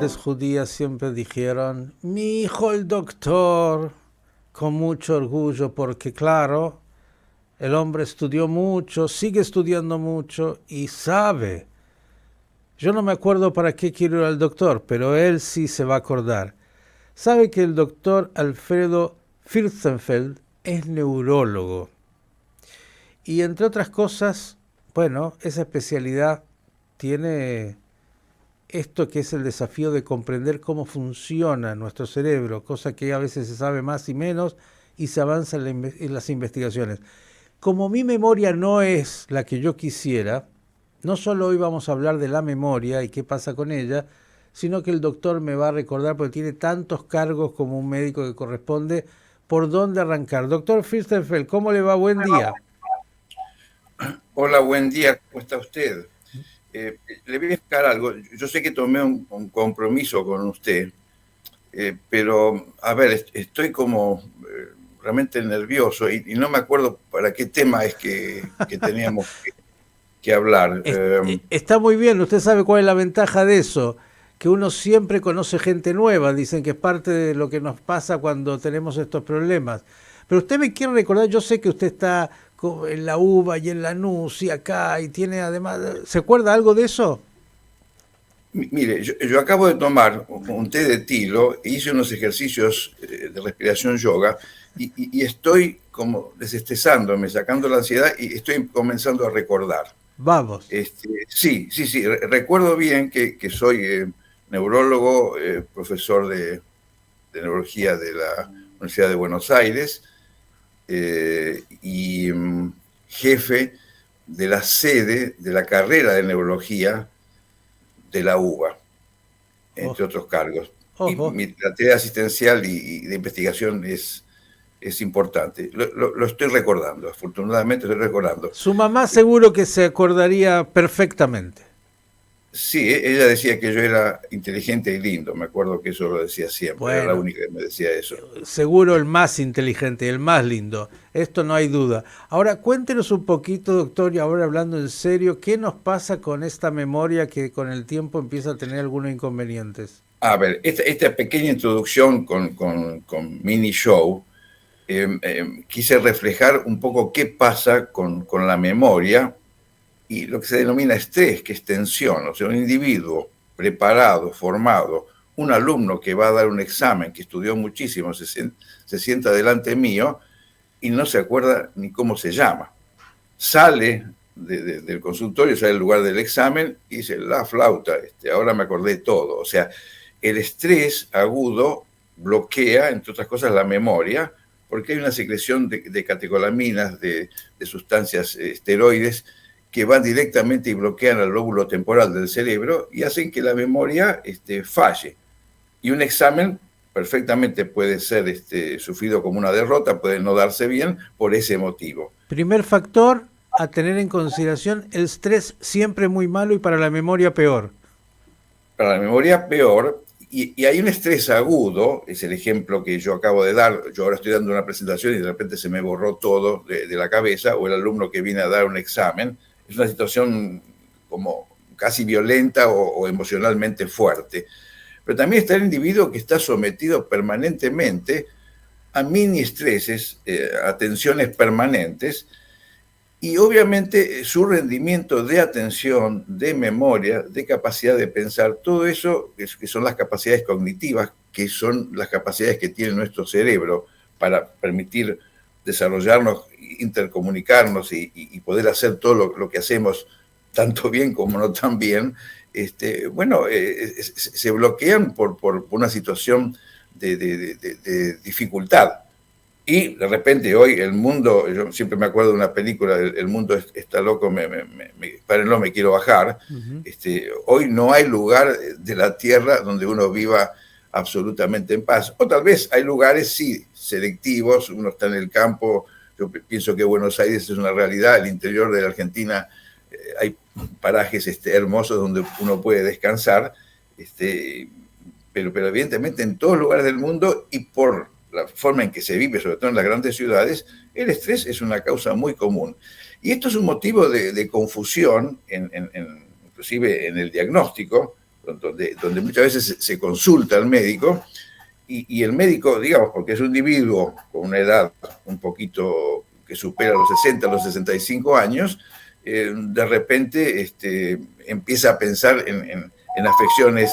Las judías siempre dijeron, mi hijo el doctor, con mucho orgullo, porque claro, el hombre estudió mucho, sigue estudiando mucho y sabe. Yo no me acuerdo para qué quiero ir al doctor, pero él sí se va a acordar. Sabe que el doctor Alfredo Fürstenfeld es neurólogo. Y entre otras cosas, bueno, esa especialidad tiene esto que es el desafío de comprender cómo funciona nuestro cerebro, cosa que a veces se sabe más y menos y se avanza en las investigaciones. Como mi memoria no es la que yo quisiera, no solo hoy vamos a hablar de la memoria y qué pasa con ella, sino que el doctor me va a recordar, porque tiene tantos cargos como un médico que corresponde, por dónde arrancar. Doctor Fürstenfeld, ¿cómo le va? Buen día. Hola, buen día, ¿cómo está usted? Le voy a explicar algo. Yo sé que tomé un compromiso con usted, pero a ver, estoy como realmente nervioso y no me acuerdo para qué tema es que teníamos que hablar. Está muy bien, usted sabe cuál es la ventaja de eso, que uno siempre conoce gente nueva, dicen que es parte de lo que nos pasa cuando tenemos estos problemas. Pero usted me quiere recordar, yo sé que usted está en la UBA y en la NUS y acá y tiene además, ¿se acuerda algo de eso? Mire, yo acabo de tomar un té de tilo e hice unos ejercicios de respiración yoga y estoy como desestresándome, sacando la ansiedad y estoy comenzando a recordar. Vamos. Sí. Recuerdo bien que soy neurólogo, profesor de neurología de la Universidad de Buenos Aires y jefe de la sede de la carrera de neurología de la UBA, Oh, entre otros cargos. Y oh. la tarea asistencial y de investigación es importante. Lo estoy recordando, afortunadamente estoy recordando. Su mamá seguro que se acordaría perfectamente. Sí, ella decía que yo era inteligente y lindo, me acuerdo que eso lo decía siempre, era la Bueno, única que me decía eso. seguro el más inteligente y el más lindo. Esto no hay duda. Ahora cuéntenos un poquito, doctor, y ahora hablando en serio, ¿qué nos pasa con esta memoria que con el tiempo empieza a tener algunos inconvenientes? A ver, esta pequeña introducción con mini show, quise reflejar un poco qué pasa con la memoria y lo que se denomina estrés, que es tensión. O sea, un individuo preparado, formado, un alumno que va a dar un examen, que estudió muchísimo, se sienta delante mío y no se acuerda ni cómo se llama. Sale del consultorio, sale del lugar del examen y dice, la flauta, ahora me acordé todo. O sea, el estrés agudo bloquea, entre otras cosas, la memoria, porque hay una secreción de catecolaminas, de sustancias esteroides, que van directamente y bloquean el lóbulo temporal del cerebro y hacen que la memoria falle. Y un examen perfectamente puede ser sufrido como una derrota, puede no darse bien por ese motivo. Primer factor a tener en consideración, el estrés siempre muy malo y para la memoria peor. Para la memoria peor, y hay un estrés agudo, es el ejemplo que yo acabo de dar. Yo ahora estoy dando una presentación y de repente se me borró todo de la cabeza, o el alumno que viene a dar un examen. Es una situación como casi violenta o emocionalmente fuerte. Pero también está el individuo que está sometido permanentemente a mini estreses, a tensiones permanentes, y obviamente su rendimiento de atención, de memoria, de capacidad de pensar, todo eso que son las capacidades cognitivas, que son las capacidades que tiene nuestro cerebro para permitir desarrollarnos, intercomunicarnos y poder hacer todo lo que hacemos, tanto bien como no tan bien, bueno, se bloquean por una situación de dificultad. Y de repente hoy el mundo, yo siempre me acuerdo de una película, el mundo está loco, párenlo, me quiero bajar. Uh -huh. Hoy no hay lugar de la tierra donde uno viva absolutamente en paz. O tal vez hay lugares, sí, selectivos, uno está en el campo. Yo pienso que Buenos Aires es una realidad, el interior de la Argentina hay parajes hermosos donde uno puede descansar, pero evidentemente en todos lugares del mundo y por la forma en que se vive, sobre todo en las grandes ciudades, el estrés es una causa muy común. Y esto es un motivo de confusión, inclusive en el diagnóstico, donde muchas veces se consulta al médico, y el médico, digamos, porque es un individuo con una edad un poquito que supera los 60, los 65 años, de repente empieza a pensar en afecciones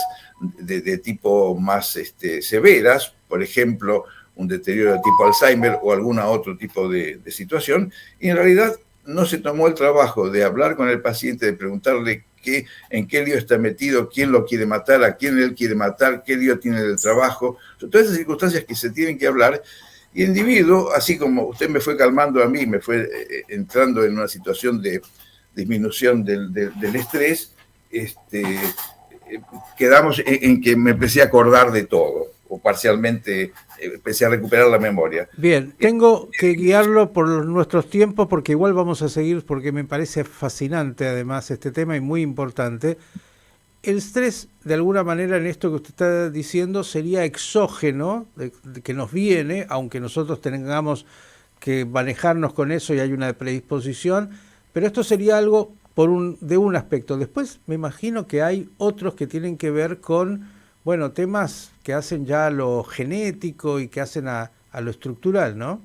de tipo más severas, por ejemplo, un deterioro de tipo Alzheimer o algún otro tipo de situación, y en realidad no se tomó el trabajo de hablar con el paciente, de preguntarle en qué lío está metido, quién lo quiere matar, a quién él quiere matar, qué lío tiene del trabajo, todas esas circunstancias que se tienen que hablar. Y el individuo, así como usted me fue calmando a mí, me fue entrando en una situación de disminución del estrés, quedamos en que me empecé a acordar de todo, o parcialmente empecé a recuperar la memoria. Bien, tengo que guiarlo por nuestros tiempos porque igual vamos a seguir, porque me parece fascinante además este tema y muy importante. El estrés, de alguna manera, en esto que usted está diciendo, sería exógeno, de que nos viene, aunque nosotros tengamos que manejarnos con eso y hay una predisposición, pero esto sería algo de un aspecto. Después me imagino que hay otros que tienen que ver con, bueno, temas que hacen ya a lo genético y que hacen a lo estructural, ¿no?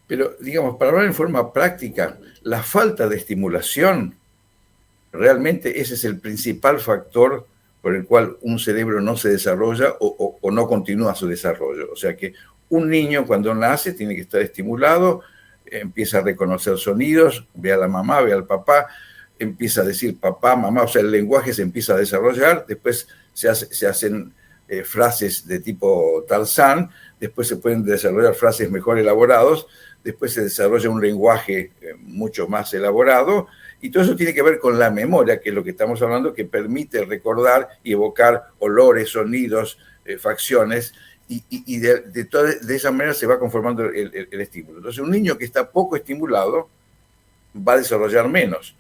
Pero, digamos, para hablar en forma práctica, la falta de estimulación, realmente ese es el principal factor por el cual un cerebro no se desarrolla o no continúa su desarrollo. O sea que un niño cuando nace tiene que estar estimulado, empieza a reconocer sonidos, ve a la mamá, ve al papá, empieza a decir papá, mamá, o sea, el lenguaje se empieza a desarrollar, después se hacen frases de tipo Tarzán, después se pueden desarrollar frases mejor elaborados, después se desarrolla un lenguaje mucho más elaborado, y todo eso tiene que ver con la memoria, que es lo que estamos hablando, que permite recordar y evocar olores, sonidos, facciones, y de esa manera se va conformando el estímulo. Entonces, un niño que está poco estimulado va a desarrollar menos.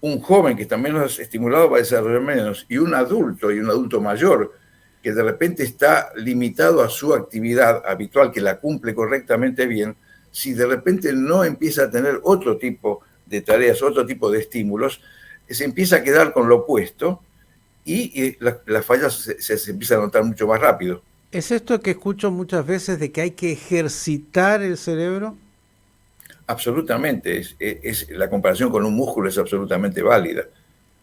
Un joven que está menos estimulado va a desarrollar menos. Y un adulto mayor, que de repente está limitado a su actividad habitual, que la cumple correctamente bien, si de repente no empieza a tener otro tipo de tareas, otro tipo de estímulos, se empieza a quedar con lo opuesto y las fallas se empiezan a notar mucho más rápido. ¿Es esto que escucho muchas veces de que hay que ejercitar el cerebro? Absolutamente, la comparación con un músculo es absolutamente válida.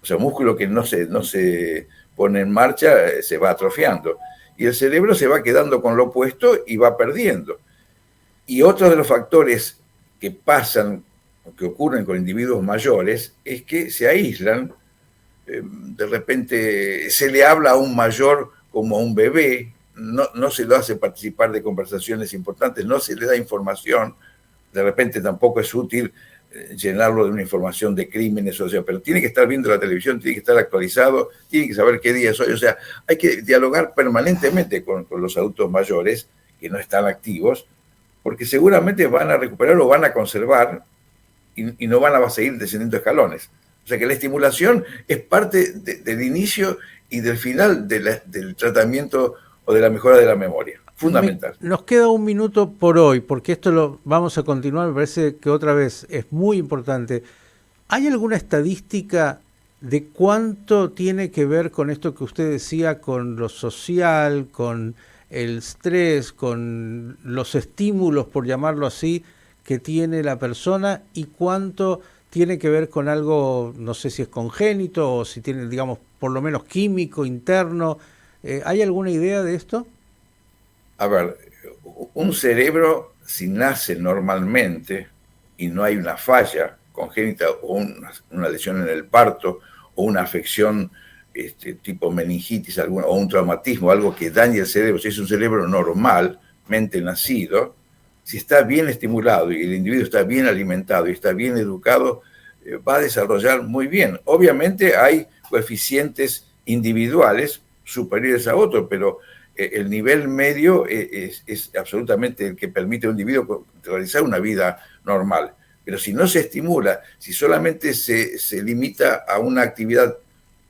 O sea, un músculo que no se pone en marcha se va atrofiando. Y el cerebro se va quedando con lo opuesto y va perdiendo. Y otro de los factores que pasan, que ocurren con individuos mayores, es que se aíslan. De repente se le habla a un mayor como a un bebé, no se lo hace participar de conversaciones importantes, no se le da información. De repente tampoco es útil llenarlo de una información de crímenes, o sea, pero tiene que estar viendo la televisión, tiene que estar actualizado, tiene que saber qué día es hoy, o sea, hay que dialogar permanentemente con los adultos mayores que no están activos, porque seguramente van a recuperar o van a conservar y no van a seguir descendiendo escalones. O sea que la estimulación es parte del inicio y del final del tratamiento o de la mejora de la memoria. Fundamental. Nos queda un minuto por hoy, porque esto lo vamos a continuar, me parece que otra vez es muy importante. ¿Hay alguna estadística de cuánto tiene que ver con esto que usted decía, con lo social, con el estrés, con los estímulos, por llamarlo así, que tiene la persona, y cuánto tiene que ver con algo, no sé si es congénito o si tiene, digamos, por lo menos químico, interno? ¿Hay alguna idea de esto? A ver, un cerebro, si nace normalmente y no hay una falla congénita o una lesión en el parto o una afección tipo meningitis o un traumatismo, algo que dañe el cerebro, si es un cerebro normalmente nacido, si está bien estimulado y el individuo está bien alimentado y está bien educado, va a desarrollar muy bien. Obviamente hay coeficientes individuales superiores a otros, pero el nivel medio es absolutamente el que permite a un individuo realizar una vida normal. Pero si no se estimula, si solamente se limita a una actividad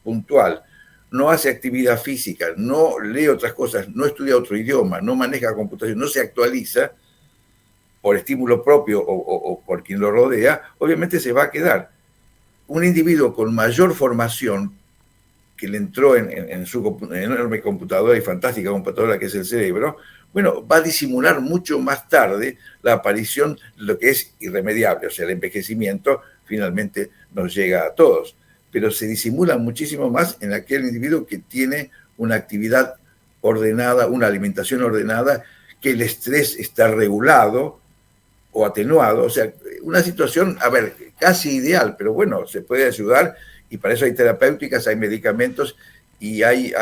puntual, no hace actividad física, no lee otras cosas, no estudia otro idioma, no maneja computación, no se actualiza, por estímulo propio o por quien lo rodea, obviamente se va a quedar. Un individuo con mayor formación, que le entró en su enorme computadora y fantástica computadora que es el cerebro, bueno, va a disimular mucho más tarde la aparición de lo que es irremediable, o sea, el envejecimiento finalmente nos llega a todos, pero se disimula muchísimo más en aquel individuo que tiene una actividad ordenada, una alimentación ordenada, que el estrés está regulado o atenuado, o sea, una situación, a ver, casi ideal, pero bueno, se puede ayudar y para eso hay terapéuticas, hay medicamentos y hay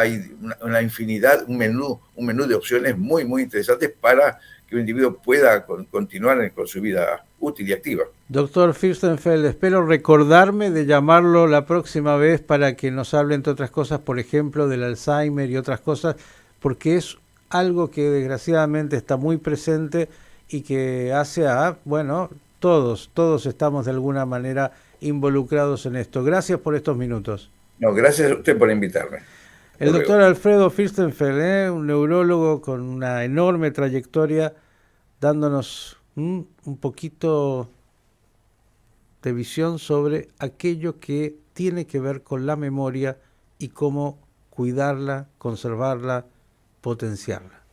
una infinidad, un menú de opciones muy, muy interesantes para que un individuo pueda continuar con su vida útil y activa. Doctor Fürstenfeld, espero recordarme de llamarlo la próxima vez para que nos hable, entre otras cosas, por ejemplo, del Alzheimer y otras cosas, porque es algo que desgraciadamente está muy presente y que hace a, bueno, todos estamos de alguna manera involucrados en esto. Gracias por estos minutos. No, gracias a usted por invitarme. El doctor Alfredo Fürstenfeld, un neurólogo con una enorme trayectoria, dándonos un poquito de visión sobre aquello que tiene que ver con la memoria y cómo cuidarla, conservarla, potenciarla.